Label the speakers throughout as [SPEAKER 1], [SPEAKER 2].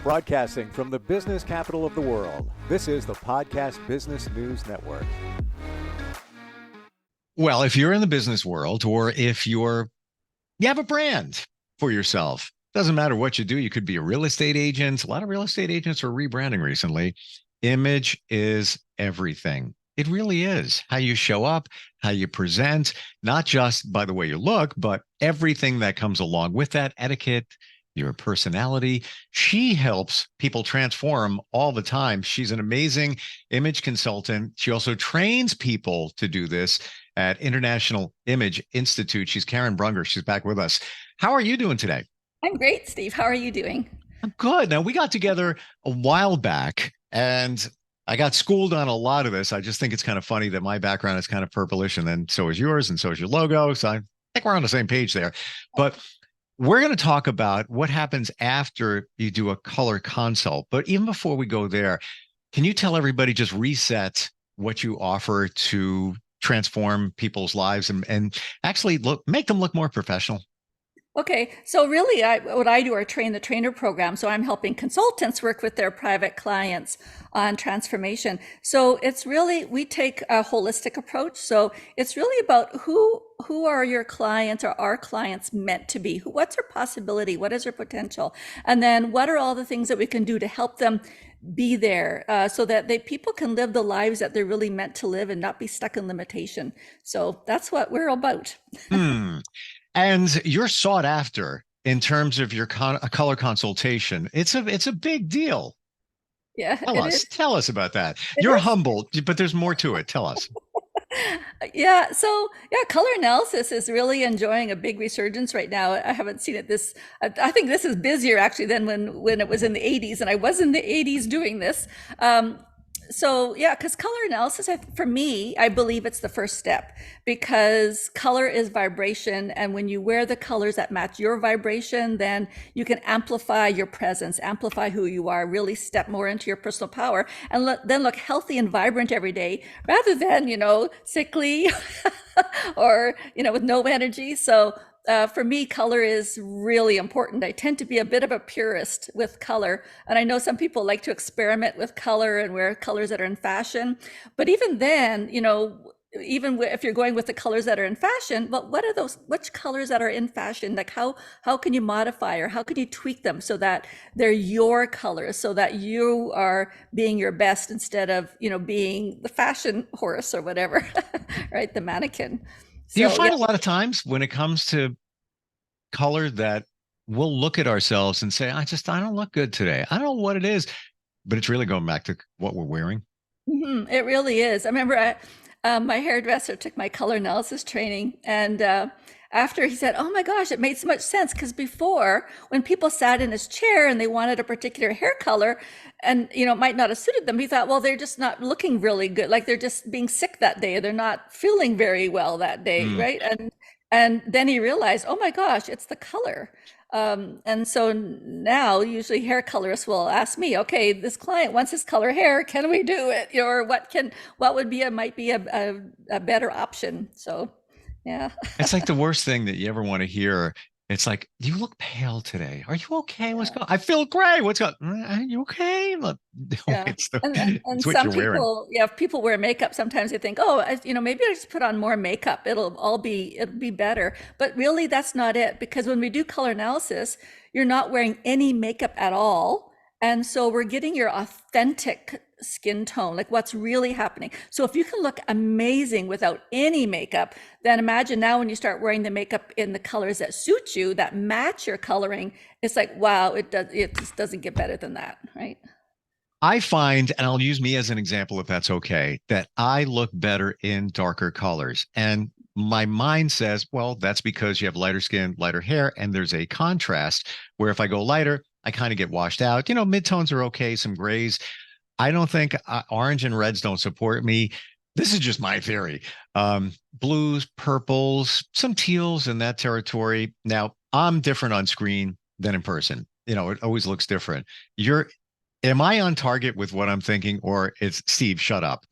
[SPEAKER 1] Broadcasting from the business capital of the world, this is the Podcast Business News Network.
[SPEAKER 2] Well, if you're in the business world or if you have a brand for yourself, doesn't matter what you do. You could be a real estate agent. A lot of real estate agents are rebranding recently. Image is everything. It really is. How you show up, how you present, not just by the way you look, but everything that comes along with that, etiquette, your personality. She helps people transform all the time. She's an amazing image consultant. She also trains people to do this at International Image Institute. She's Karen Brunger. She's back with us. How are you doing today?
[SPEAKER 3] I'm great, Steve. How are you doing?
[SPEAKER 2] I'm good. Now, we got together a while back and I got schooled on a lot of this. I just think it's kind of funny that my background is kind of purplish and then so is yours and so is your logo. So I think we're on the same page there. But we're going to talk about what happens after you do a color consult. But even before we go there, can you tell everybody, just reset what you offer to transform people's lives and actually make them look more professional?
[SPEAKER 3] Okay, so really what I do are train the trainer program. So I'm helping consultants work with their private clients on transformation. So it's really, we take a holistic approach. So it's really about who are your clients or our clients meant to be? What's their possibility? What is their potential? And then what are all the things that we can do to help them be there so that people can live the lives that they're really meant to live and not be stuck in limitation. So that's what we're about.
[SPEAKER 2] And you're sought after in terms of your color consultation. It's a big deal.
[SPEAKER 3] Yeah.
[SPEAKER 2] Tell us about that. You're humble, but there's more to it. Tell us.
[SPEAKER 3] Yeah. So color analysis is really enjoying a big resurgence right now. I haven't seen it I think this is busier actually than when it was in the 80s, and I was in the 80s doing this. So yeah, because color analysis, for me, I believe it's the first step, because color is vibration. And when you wear the colors that match your vibration, then you can amplify your presence, amplify who you are, really step more into your personal power, and then look healthy and vibrant every day rather than, sickly or, with no energy. So for me, color is really important. I tend to be a bit of a purist with color. And I know some people like to experiment with color and wear colors that are in fashion. But even then, even if you're going with the colors that are in fashion, but what are those, which colors that are in fashion? Like how can you modify or how can you tweak them so that they're your colors, so that you are being your best instead of, being the fashion horse or whatever, right? The mannequin.
[SPEAKER 2] Do you find a lot of times when it comes to color that we'll look at ourselves and say, I don't look good today. I don't know what it is, but it's really going back to what we're wearing.
[SPEAKER 3] Mm-hmm. It really is. I remember my hairdresser took my color analysis training, and after he said, oh my gosh, it made so much sense, because before, when people sat in his chair and they wanted a particular hair color and it might not have suited them, he thought, well, they're just not looking really good, like they're just being sick that day, they're not feeling very well that day, right? And then he realized, oh my gosh, it's the color. And so now usually hair colorists will ask me, okay, this client wants his color hair, can we do it? Or what would be might be a better option. So yeah.
[SPEAKER 2] It's like the worst thing that you ever want to hear. It's like, you look pale today. Are you okay? What's going on? I feel great. What's going on? Are you okay? Look,
[SPEAKER 3] yeah.
[SPEAKER 2] it's
[SPEAKER 3] and some people, if people wear makeup, sometimes they think, oh, maybe I just put on more makeup. It'll be better. But really, that's not it. Because when we do color analysis, you're not wearing any makeup at all. And so we're getting your authentic skin tone, like what's really happening. So if you can look amazing without any makeup, then imagine now when you start wearing the makeup in the colors that suit you, that match your coloring, it's like, wow, it just doesn't get better than that, right?
[SPEAKER 2] I find, and I'll use me as an example if that's okay, that I look better in darker colors. And my mind says, well, that's because you have lighter skin, lighter hair, and there's a contrast where if I go lighter, I kind of get washed out. Midtones are okay, some grays. I don't think orange and reds don't support me. This is just my theory. Blues, purples, some teals in that territory. Now, I'm different on screen than in person. It always looks different. Am I on target with what I'm thinking, or it's Steve, shut up?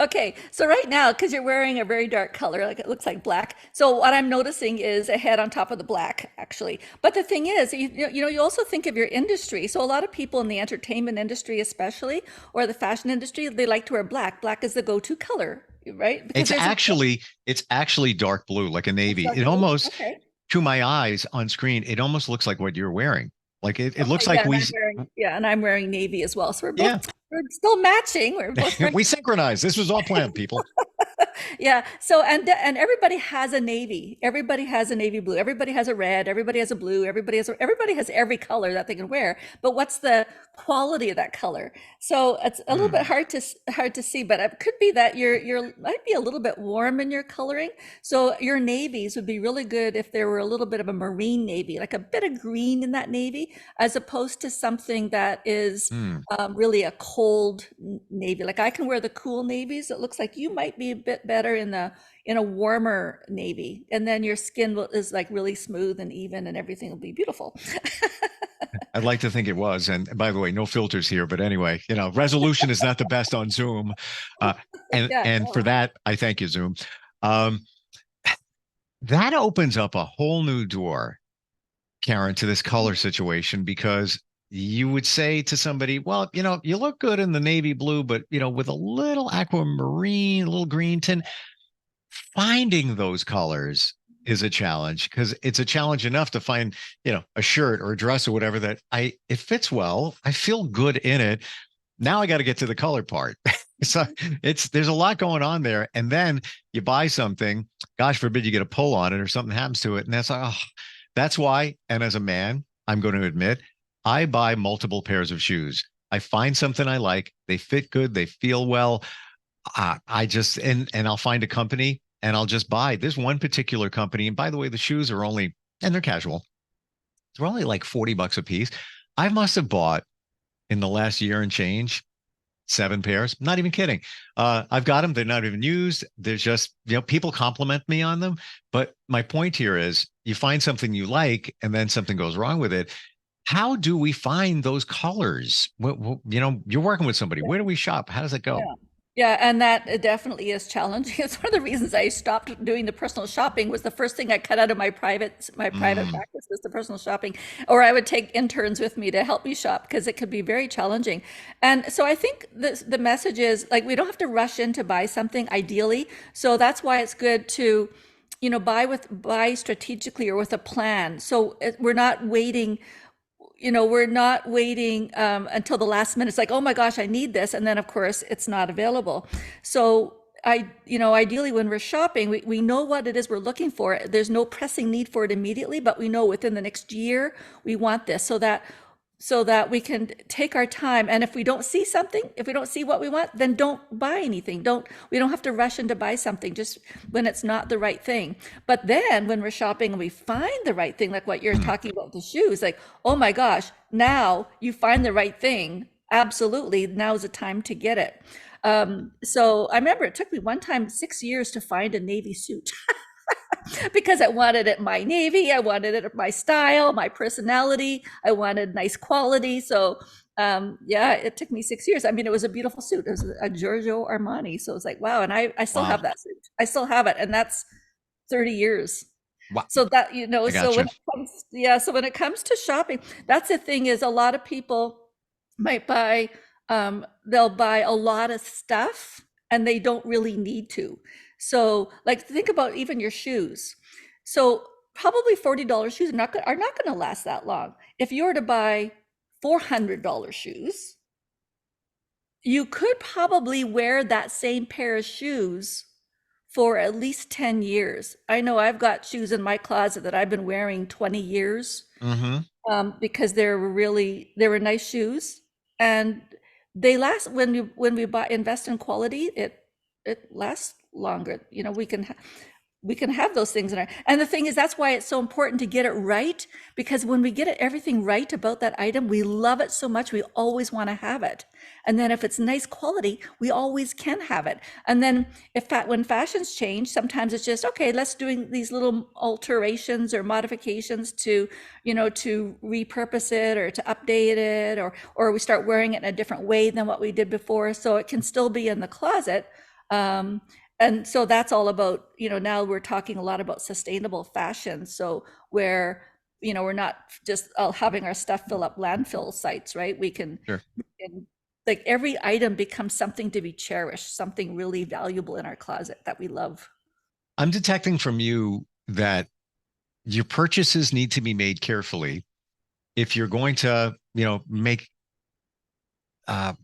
[SPEAKER 3] Okay, so right now, because you're wearing a very dark color, like it looks like black. So what I'm noticing is a head on top of the black, actually. But the thing is, you also think of your industry. So a lot of people in the entertainment industry, especially, or the fashion industry, they like to wear black. Black is the go-to color, right? Because
[SPEAKER 2] It's
[SPEAKER 3] there's a
[SPEAKER 2] actually it's actually dark blue, like a
[SPEAKER 3] it's
[SPEAKER 2] navy.
[SPEAKER 3] dark
[SPEAKER 2] It
[SPEAKER 3] blue.
[SPEAKER 2] almost,
[SPEAKER 3] Okay.
[SPEAKER 2] to my eyes on screen, it almost looks like what you're wearing. Like it looks
[SPEAKER 3] Okay.
[SPEAKER 2] like
[SPEAKER 3] And I'm wearing navy as well. So
[SPEAKER 2] yeah,
[SPEAKER 3] we're still matching. We're both wearing.
[SPEAKER 2] we synchronized. This was all planned, people.
[SPEAKER 3] Yeah. So and everybody has a navy. Everybody has a navy blue. Everybody has a red. Everybody has a blue. Everybody has every color that they can wear. But what's the quality of that color? So it's a little bit
[SPEAKER 2] Hmm.
[SPEAKER 3] hard to see. But it could be that you're might be a little bit warm in your coloring. So your navies would be really good if there were a little bit of a marine navy, like a bit of green in that navy, as opposed to something that is
[SPEAKER 2] Hmm.
[SPEAKER 3] really a cold navy. Like I can wear the cool navies. It looks like you might be a bit better in a warmer navy, and then your skin is like really smooth and even, and everything will be beautiful.
[SPEAKER 2] I'd like to think it was. And by the way, no filters here. But anyway, resolution is not the best on Zoom. Uh,
[SPEAKER 3] Yeah,
[SPEAKER 2] and for
[SPEAKER 3] no.
[SPEAKER 2] that, I thank you, Zoom. Um, that opens up a whole new door, Karen, to this color situation because you would say to somebody, well, you look good in the navy blue, but with a little aquamarine, a little green tint, finding those colors is a challenge because it's a challenge enough to find, a shirt or a dress or whatever that it fits well. I feel good in it. Now I got to get to the color part. So there's a lot going on there. And then you buy something, gosh forbid you get a pull on it or something happens to it. And that's like, oh, that's why. And as a man, I'm going to admit, I buy multiple pairs of shoes. I find something I like. They fit good. They feel well. I just and I'll find a company and I'll just buy this one particular company. And by the way, the shoes are only and they're casual. They're only like $40 a piece. I must have bought in the last year and change 7 pairs. Not even kidding. I've got them. They're not even used. There's just people compliment me on them. But my point here is, you find something you like, and then something goes wrong with it. How do we find those colors? You're working with somebody. Where do we shop? How does it go?
[SPEAKER 3] Yeah. Yeah, and that it definitely is challenging. It's one of the reasons I stopped doing the personal shopping. Was the first thing I cut out of my private
[SPEAKER 2] Mm,
[SPEAKER 3] practice was the personal shopping, or I would take interns with me to help me shop because it could be very challenging. And so I think the message is, like, we don't have to rush in to buy something ideally. So that's why it's good to, buy strategically or with a plan. So we're not waiting until the last minute. It's like, oh my gosh, I need this. And then, of course, it's not available. So ideally when we're shopping, we know what it is we're looking for. There's no pressing need for it immediately, but we know within the next year, we want this so that we can take our time. And if we don't see something, if we don't see what we want, then don't buy anything. We don't have to rush in to buy something just when it's not the right thing. But then when we're shopping and we find the right thing, like what you're
[SPEAKER 2] mm.
[SPEAKER 3] talking about, the shoes, like, oh my gosh, now you find the right thing. Absolutely. Now is the time to get it. So I remember it took me one time 6 years to find a navy suit. Because I wanted it my navy, I wanted it my style, my personality, I wanted nice quality. So yeah, it took me 6 years. I mean, it was a beautiful suit. It was a Giorgio Armani. So it was like, wow. And I still have
[SPEAKER 2] Wow.
[SPEAKER 3] that suit. I still have it. And that's 30 years.
[SPEAKER 2] Wow.
[SPEAKER 3] So that,
[SPEAKER 2] I
[SPEAKER 3] so
[SPEAKER 2] gotcha.
[SPEAKER 3] so when it comes to shopping, that's the thing, is a lot of people might they'll buy a lot of stuff and they don't really need to. So like, think about even your shoes. So probably $40 shoes are not going to last that long. If you were to buy $400 shoes, you could probably wear that same pair of shoes for at least 10 years. I know I've got shoes in my closet that I've been wearing 20 years,
[SPEAKER 2] Hmm.
[SPEAKER 3] because they were nice shoes, and they last. When we buy invest in quality, it lasts longer. We can have those things in our, and the thing is, that's why it's so important to get it right, because when we get everything right about that item, we love it so much, we always want to have it. And then if it's nice quality, we always can have it. And then when fashions change, sometimes it's just, okay, let's doing these little alterations or modifications to repurpose it or to update it, or we start wearing it in a different way than what we did before, so it can still be in the closet. Um, and so that's all about, now we're talking a lot about sustainable fashion. So where, we're not just having our stuff fill up landfill sites, right?
[SPEAKER 2] Sure.
[SPEAKER 3] And like every item becomes something to be cherished, something really valuable in our closet that we love.
[SPEAKER 2] I'm detecting from you that your purchases need to be made carefully if you're going to, make uh,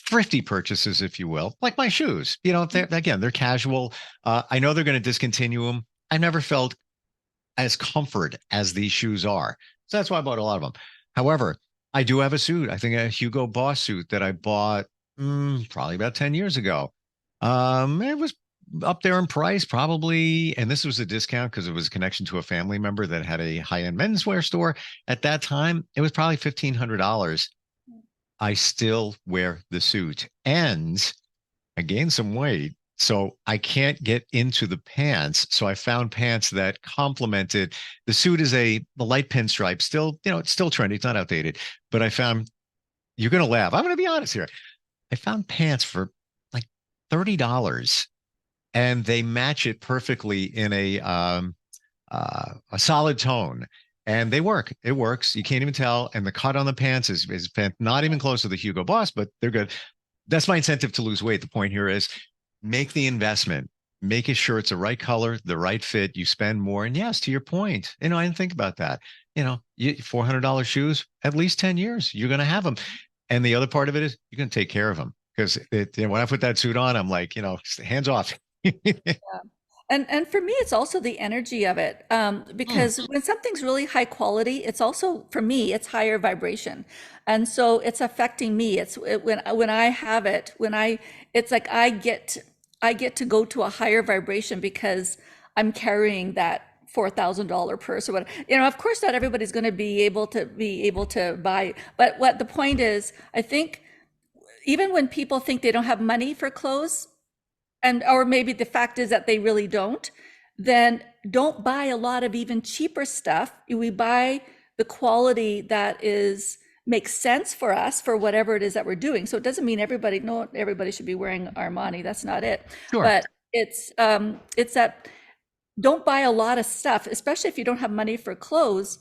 [SPEAKER 2] thrifty purchases, if you will, like my shoes. They're casual. I know they're going to discontinue them. I never felt as comfort as these shoes are. So that's why I bought a lot of them. However, I do have a suit, I think a Hugo Boss suit that I bought probably about 10 years ago. It was up there in price, probably. And this was a discount because it was a connection to a family member that had a high-end menswear store. At that time, it was probably $1,500. I still wear the suit and I gained some weight. So I can't get into the pants. So I found pants that complemented the suit is the light pinstripe, still, it's still trendy. It's not outdated, but I found you're going to laugh. I'm going to be honest here. I found pants for like $30 and they match it perfectly in a solid tone. And they work. It works. You can't even tell. And the cut on the pants is not even close to the Hugo Boss, but they're good. That's my incentive to lose weight. The point here is make the investment, make sure it's the right color, the right fit. You spend more. And yes, to your point, I didn't think about that. $400 shoes, at least 10 years, you're going to have them. And the other part of it is you're going to take care of them because when I put that suit on, I'm like, hands off.
[SPEAKER 3] And for me, it's also the energy of it, because when something's really high quality, it's also, for me, it's higher vibration, and so it's affecting me. When I have it, it's like I get to go to a higher vibration because I'm carrying that $4,000 purse or what. Of course, not everybody's going to be able to buy, but what the point is, I think even when people think they don't have money for clothes, or maybe the fact is that they really don't, then don't buy a lot of even cheaper stuff. We buy the quality that makes sense for us for whatever it is that we're doing. So it doesn't mean not everybody should be wearing Armani. That's not it.
[SPEAKER 2] Sure.
[SPEAKER 3] But it's that don't buy a lot of stuff, especially if you don't have money for clothes.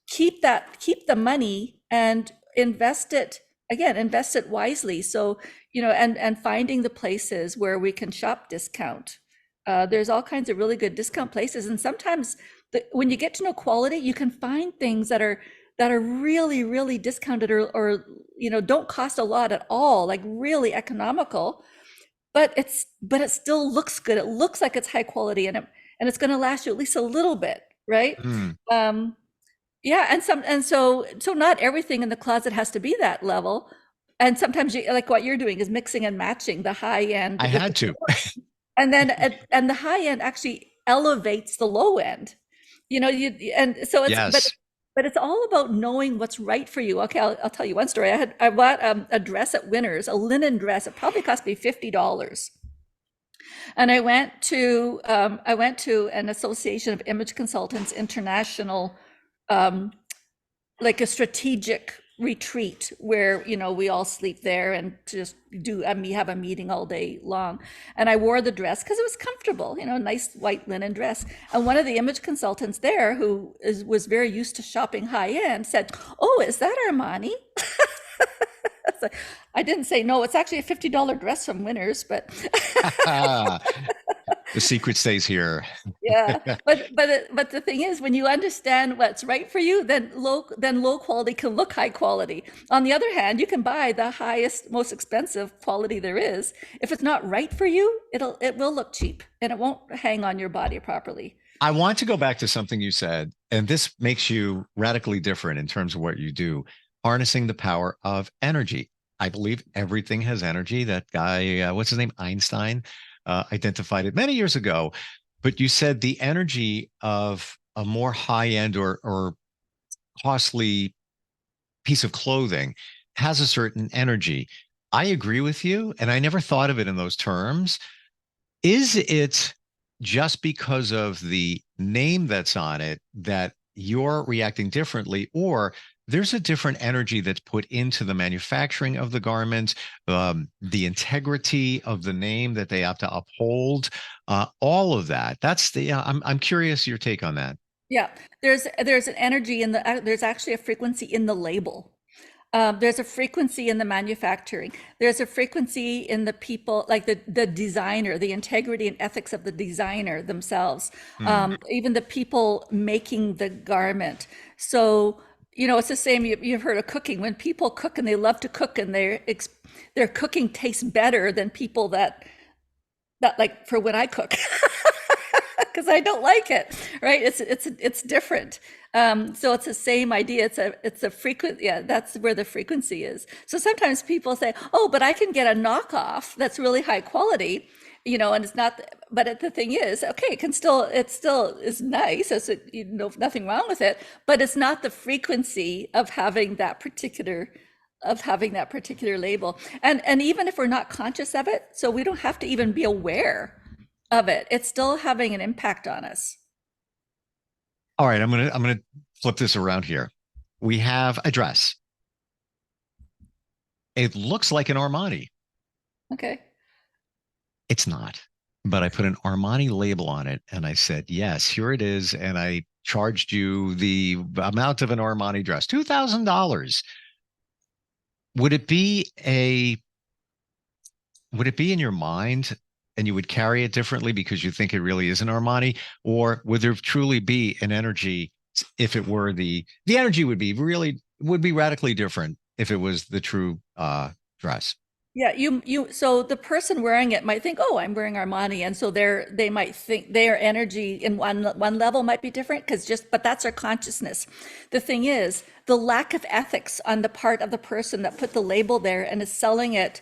[SPEAKER 3] Keep the money and invest it wisely. So, and finding the places where we can shop discount. There's all kinds of really good discount places. And sometimes when you get to know quality, you can find things that are really, really discounted or don't cost a lot at all, like really economical, but it still looks good. It looks like it's high quality and it's going to last you at least a little bit, right? Yeah, and so not everything in the closet has to be that level. And sometimes like what you're doing is mixing and matching the high end.
[SPEAKER 2] I had to.
[SPEAKER 3] And then and the high end actually elevates the low end. And so it's
[SPEAKER 2] Yes.
[SPEAKER 3] but it's all about knowing what's right for you. Okay, I'll tell you one story. I bought a dress at Winners, a linen dress. It probably cost me $50. And I went to an Association of Image Consultants International, like a strategic retreat where we all sleep there and just have a meeting all day long. And I wore the dress because it was comfortable, nice white linen dress. And one of the image consultants there, who was very used to shopping high end, said, "Oh, is that Armani?" I didn't say no. It's actually a $50 dress from Winners, but
[SPEAKER 2] The secret stays here.
[SPEAKER 3] yeah. But the thing is, when you understand what's right for you, then low quality can look high quality. On the other hand, you can buy the highest, most expensive quality there is. If it's not right for you, it will look cheap and it won't hang on your body properly.
[SPEAKER 2] I want to go back to something you said, and this makes you radically different in terms of what you do, harnessing the power of energy. I believe everything has energy. That guy, what's his name? Einstein, identified it many years ago. But you said the energy of a more high-end or costly piece of clothing has a certain energy. I agree with you, and I never thought of it in those terms. Is it just because of the name that's on it that you're reacting differently, or there's a different energy that's put into the manufacturing of the garments, the integrity of the name that they have to uphold, all of that. That's the. I'm curious your take on that.
[SPEAKER 3] Yeah, there's an energy in the there's actually a frequency in the label. There's a frequency in the manufacturing. There's a frequency in the people, like the designer, the integrity and ethics of the designer themselves,
[SPEAKER 2] Hmm.
[SPEAKER 3] even the people making the garment. So, it's the same. You've heard of cooking. When people cook and they love to cook and their cooking tastes better than people that like for when I cook. Because I don't like it, right? It's different. So it's the same idea. It's a frequent, yeah, that's where the frequency is. So sometimes people say, oh, but I can get a knockoff that's really high quality, and it's not, but the thing is, okay, it still is nice. It's, nothing wrong with it, but it's not the frequency of having that particular label. And even if we're not conscious of it, so we don't have to even be aware of it, it's still having an impact on us.
[SPEAKER 2] All right, I'm gonna flip this around here. We have a dress. It looks like an Armani.
[SPEAKER 3] Okay.
[SPEAKER 2] It's not. But I put an Armani label on it and I said, yes, here it is. And I charged you the amount of an Armani dress, $2,000. Would it be a would it be in your mind and you would carry it differently because you think it really is an Armani? Or would there truly be an energy if it were the energy would be radically different if it was the true dress?
[SPEAKER 3] Yeah, so the person wearing it might think, oh, I'm wearing Armani, and so they might think their energy in one level might be different but that's their consciousness. The thing is, the lack of ethics on the part of the person that put the label there and is selling it,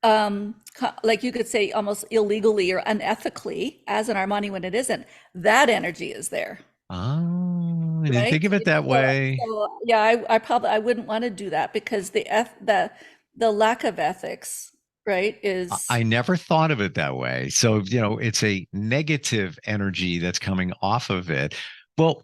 [SPEAKER 3] like you could say almost illegally or unethically as an Armani when it isn't, that energy is there.
[SPEAKER 2] Oh, I didn't
[SPEAKER 3] Right?
[SPEAKER 2] think of it that way.
[SPEAKER 3] Yeah, I wouldn't want to do that because the lack of ethics, right,
[SPEAKER 2] I
[SPEAKER 3] is
[SPEAKER 2] never thought of it that way. So, it's a negative energy that's coming off of it. Well,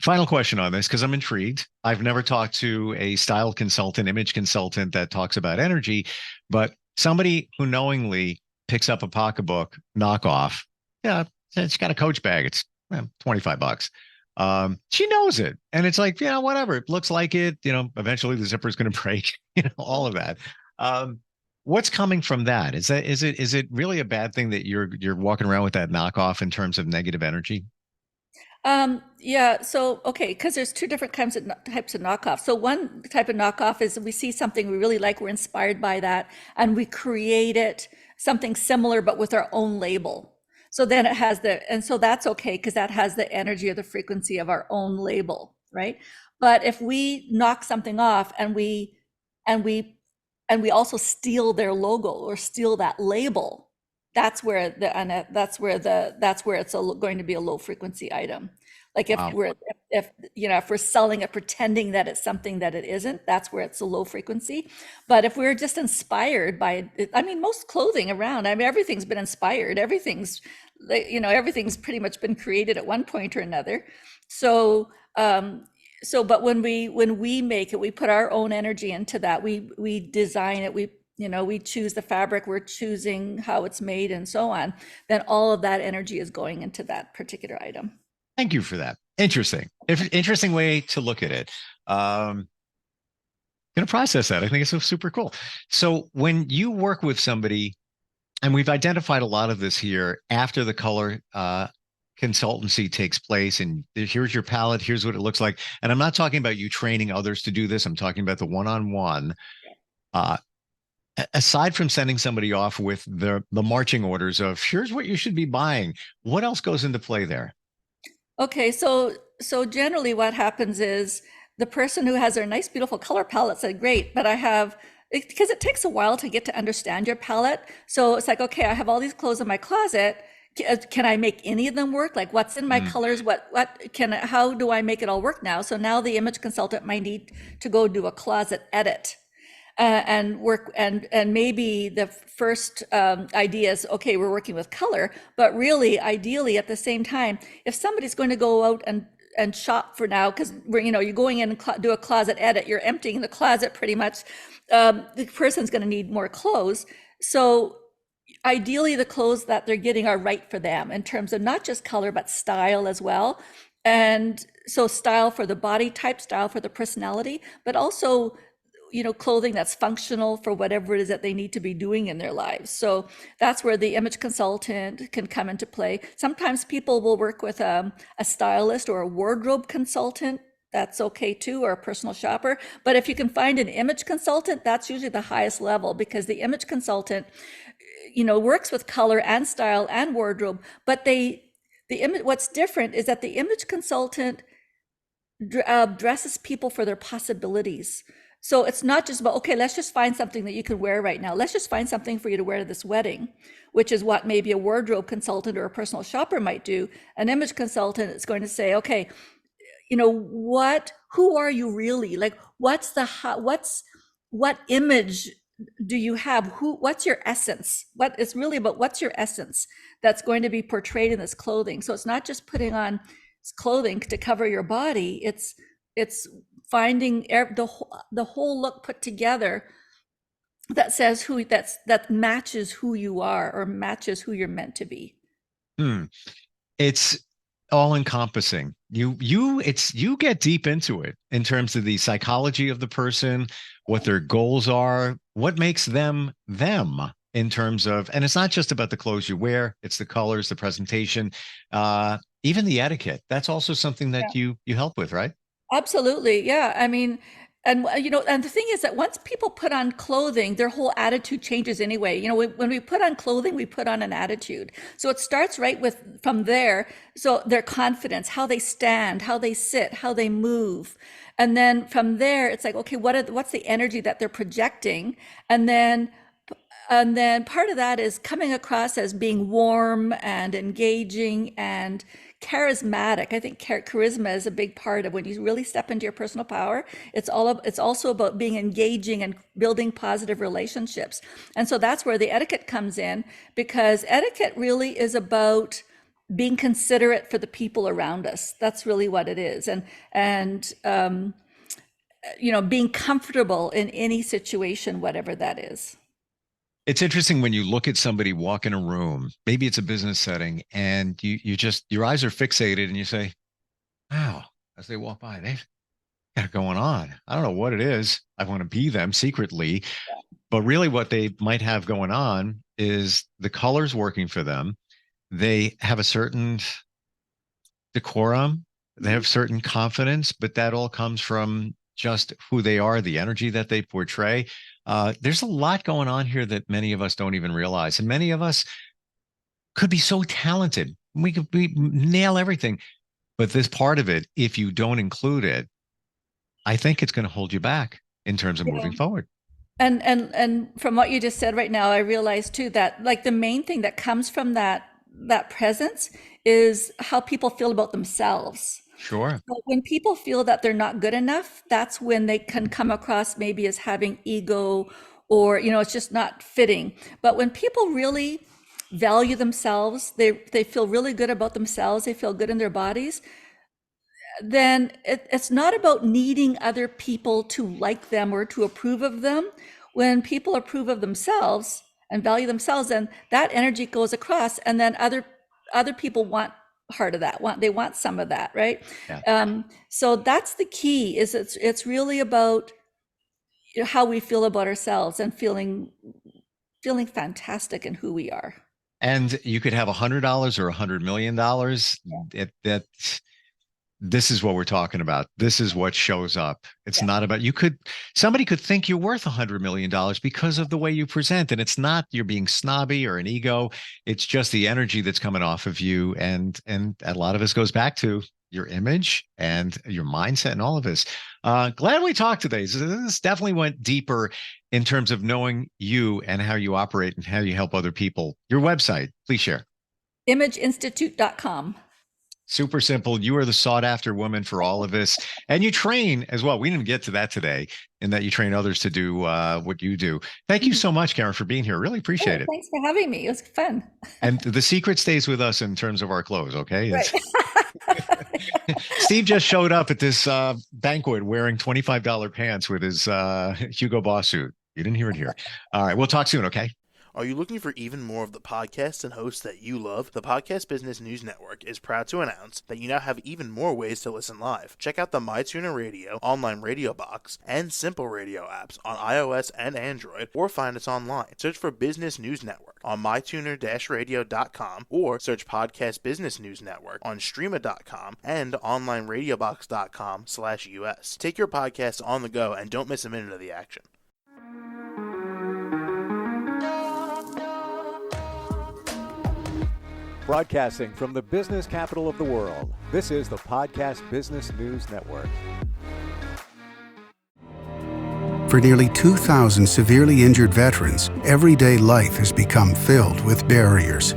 [SPEAKER 2] final question on this, because I'm intrigued. I've never talked to a style consultant, image consultant that talks about energy, but somebody who knowingly picks up a pocketbook knockoff, yeah, it's got a Coach bag. It's $25. She knows it. And it's like, whatever. It looks like it, eventually the zipper is going to break, all of that. Um, what's coming from that? Is it really a bad thing that you're walking around with that knockoff in terms of negative energy?
[SPEAKER 3] yeah, so okay, because there's two different types of knockoff. So one type of knockoff is we see something we really like, we're inspired by that, and we create it something similar but with our own label. So then and so that's okay because that has the energy or the frequency of our own label, right? But if we knock something off and we and we also steal their logo or steal that label, that's where it's going to be a low frequency item. Like
[SPEAKER 2] Wow.
[SPEAKER 3] if we're selling it pretending that it's something that it isn't, that's where it's a low frequency. But if we're just inspired by it, I mean, most clothing around, I mean, everything's been inspired, everything's pretty much been created at one point or another. So but when we make it, we put our own energy into that. We design it. We choose the fabric. We're choosing how it's made and so on. Then all of that energy is going into that particular item.
[SPEAKER 2] Thank you for that. Interesting. Interesting way to look at it. Going to process that. I think it's so super cool. So when you work with somebody, and we've identified a lot of this here after the color consultancy takes place, and here's your palette, here's what it looks like. And I'm not talking about you training others to do this. I'm talking about the one-on-one. Aside from sending somebody off with the marching orders of here's what you should be buying, what else goes into play there?
[SPEAKER 3] Okay, so generally what happens is the person who has their nice, beautiful color palette said, great, but because it takes a while to get to understand your palette. So it's like, okay, I have all these clothes in my closet. Can I make any of them work? Like what's in my
[SPEAKER 2] Mm.
[SPEAKER 3] colors? How do I make it all work now? So now the image consultant might need to go do a closet edit. And work and maybe the first idea is, okay, we're working with color, but really ideally at the same time, if somebody's going to go out and and shop for now, because we're, you're going in and do a closet edit, you're emptying the closet pretty much. The person's going to need more clothes. So ideally the clothes that they're getting are right for them in terms of not just color, but style as well. And so style for the body type, style for the personality, but also, clothing that's functional for whatever it is that they need to be doing in their lives. So that's where the image consultant can come into play. Sometimes people will work with a stylist or a wardrobe consultant. That's okay too, or a personal shopper. But if you can find an image consultant, that's usually the highest level, because the image consultant, works with color and style and wardrobe. But what's different is that the image consultant dresses people for their possibilities. So it's not just about, okay, let's just find something that you can wear right now. Let's just find something for you to wear to this wedding, which is what maybe a wardrobe consultant or a personal shopper might do. An image consultant is going to say, okay, who are you really? Like, what image do you have? What's your essence? What it's really about, what's your essence that's going to be portrayed in this clothing? So it's not just putting on clothing to cover your body. It's finding the whole look put together that says that matches who you are, or matches who you're meant to be.
[SPEAKER 2] It's all encompassing. You get deep into it in terms of the psychology of the person, what their goals are, what makes them in terms of, and it's not just about the clothes you wear, it's the colors, the presentation, even the etiquette. That's also something that you help with, right?
[SPEAKER 3] Absolutely. Yeah. I mean, and and the thing is that once people put on clothing, their whole attitude changes anyway. When we put on clothing, we put on an attitude. So it starts right from there. So their confidence, how they stand, how they sit, how they move. And then from there, it's like, okay, what's the energy that they're projecting? And then part of that is coming across as being warm and engaging and charismatic. I think charisma is a big part of when you really step into your personal power. It's also about being engaging and building positive relationships. And so that's where the etiquette comes in, because etiquette really is about being considerate for the people around us. That's really what it is. And being comfortable in any situation, whatever that is.
[SPEAKER 2] It's interesting when you look at somebody walk in a room, maybe it's a business setting, and your eyes are fixated and you say, wow, as they walk by, they've got it going on. I don't know what it is. I want to be them secretly. But really what they might have going on is the colors working for them. They have a certain decorum. They have certain confidence, but that all comes from just who they are, the energy that they portray. There's a lot going on here that many of us don't even realize. And many of us could be so talented. We nail everything. But this part of it, if you don't include it, I think it's going to hold you back in terms of moving forward.
[SPEAKER 3] And from what you just said right now, I realize too that like the main thing that comes from that presence is how people feel about themselves.
[SPEAKER 2] Sure.
[SPEAKER 3] But when people feel that they're not good enough, that's when they can come across maybe as having ego, or it's just not fitting. But when people really value themselves, they feel really good about themselves, they feel good in their bodies, then it's not about needing other people to like them or to approve of them. When people approve of themselves and value themselves, then that energy goes across, and then other people want part of that, they want some of that, right?
[SPEAKER 2] Yeah.
[SPEAKER 3] So that's the key, is it's really about how we feel about ourselves and feeling fantastic in who we are.
[SPEAKER 2] And you could have $100 or $100 million. This is what we're talking about. This is what shows up. It's not about, somebody could think you're worth $100 million because of the way you present. And it's not you're being snobby or an ego. It's just the energy that's coming off of you. And a lot of this goes back to your image and your mindset and all of this. Glad we talked today. This definitely went deeper in terms of knowing you and how you operate and how you help other people. Your website, please share.
[SPEAKER 3] imageinstitute.com.
[SPEAKER 2] Super simple. You are the sought after woman for all of this. And you train as well. We didn't get to that today, in that you train others to do what you do. Thank you so much, Karen, for being here. Really appreciate it.
[SPEAKER 3] Thanks for having me. It was fun.
[SPEAKER 2] And the secret stays with us in terms of our clothes. Okay.
[SPEAKER 3] Right.
[SPEAKER 2] Steve just showed up at this banquet wearing $25 pants with his Hugo Boss suit. You didn't hear it here. All right. We'll talk soon. Okay.
[SPEAKER 4] Are you looking for even more of the podcasts and hosts that you love? The Podcast Business News Network is proud to announce that you now have even more ways to listen live. Check out the MyTuner Radio, online radio box, and Simple Radio apps on iOS and Android, or find us online. Search for Business News Network on mytuner-radio.com, or search Podcast Business News Network on streama.com and onlineradiobox.com/US. Take your podcast on the go and don't miss a minute of the action.
[SPEAKER 1] Broadcasting from the business capital of the world, this is the Podcast Business News Network.
[SPEAKER 5] For nearly 2,000 severely injured veterans, everyday life has become filled with barriers.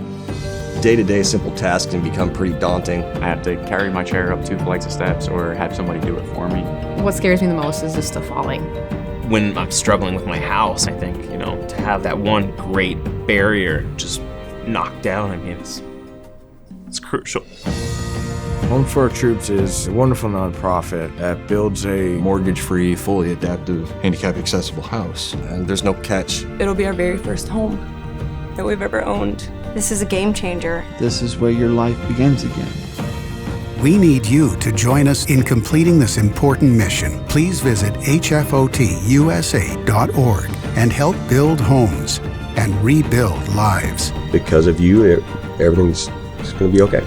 [SPEAKER 6] Day-to-day simple tasks can become pretty daunting.
[SPEAKER 7] I have to carry my chair up 2 flights of steps or have somebody do it for me.
[SPEAKER 8] What scares me the most is just the falling.
[SPEAKER 9] When I'm struggling with my house, I think, to have that one great barrier just knocked down, it's crucial.
[SPEAKER 10] Home for Our Troops is a wonderful nonprofit that builds a
[SPEAKER 6] Mortgage-free, fully adaptive, handicap-accessible house. And there's no catch.
[SPEAKER 11] It'll be our very first home that we've ever owned.
[SPEAKER 12] This is a game changer.
[SPEAKER 13] This is where your life begins again.
[SPEAKER 5] We need you to join us in completing this important mission. Please visit hfotusa.org and help build homes and rebuild lives.
[SPEAKER 6] Because of you, everything's going to be okay.